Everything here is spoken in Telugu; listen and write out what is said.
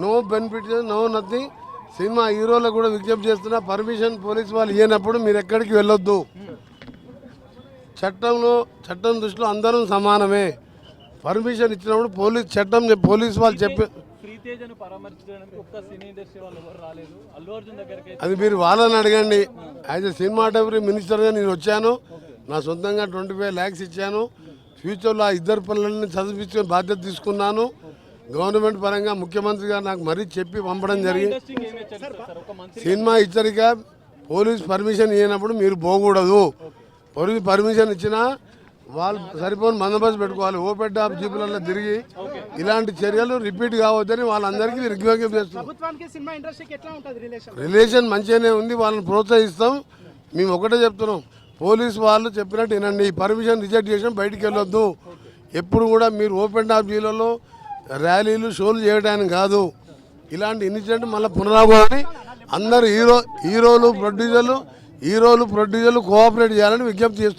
No benefits, no nothing. Cinema హీరోలకు కూడా విజ్ఞప్తి చేస్తున్నా, పర్మిషన్ పోలీసు వాళ్ళు ఇవ్వనప్పుడు మీరు ఎక్కడికి వెళ్ళొద్దు. చట్టం దృష్టిలో అందరం సమానమే. పర్మిషన్ ఇచ్చినప్పుడు పోలీసు వాళ్ళు చెప్పి అది మీరు వాళ్ళని అడగండి. యాజ్ ఎ సినిమాటోగ్రఫీ మినిస్టర్గా నేను వచ్చాను, నా సొంతంగా 25 lakhs ఇచ్చాను. ఫ్యూచర్లో ఆ ఇద్దరు పిల్లల్ని చదివించుకునే బాధ్యత తీసుకున్నాను. గవర్నమెంట్ పరంగా ముఖ్యమంత్రి గారు నాకు మరీ చెప్పి పంపడం జరిగింది. సినిమా హెచ్చరిక, పోలీస్ పర్మిషన్ ఇవ్వనప్పుడు మీరు పోకూడదు. పోలీస్ పర్మిషన్ ఇచ్చినా వాళ్ళు సరిపోని బందోబస్తు పెట్టుకోవాలి. ఓపెన్ టాప్ జీపులలో తిరిగి ఇలాంటి చర్యలు రిపీట్ కావద్దని వాళ్ళందరికీ విజ్ఞప్తి చేస్తున్నాం. రిలేషన్ మంచిగానే ఉంది, వాళ్ళని ప్రోత్సహిస్తాం. మేము ఒకటే చెప్తున్నాం, పోలీసు వాళ్ళు చెప్పినట్టు వినండి. పర్మిషన్ రిజెక్ట్ చేసిన బయటికి వెళ్ళొద్దు. ఎప్పుడు కూడా మీరు ఓపెన్ టాప్ జీలలో ర్యాలీలు షోలు చేయడానికి కాదు. ఇలాంటి ఇన్సిడెంట్ మళ్ళీ పునరావృతం అందరూ హీరోలు ప్రొడ్యూసర్లు కోఆపరేట్ చేయాలని విజ్ఞప్తి చేస్తున్నారు.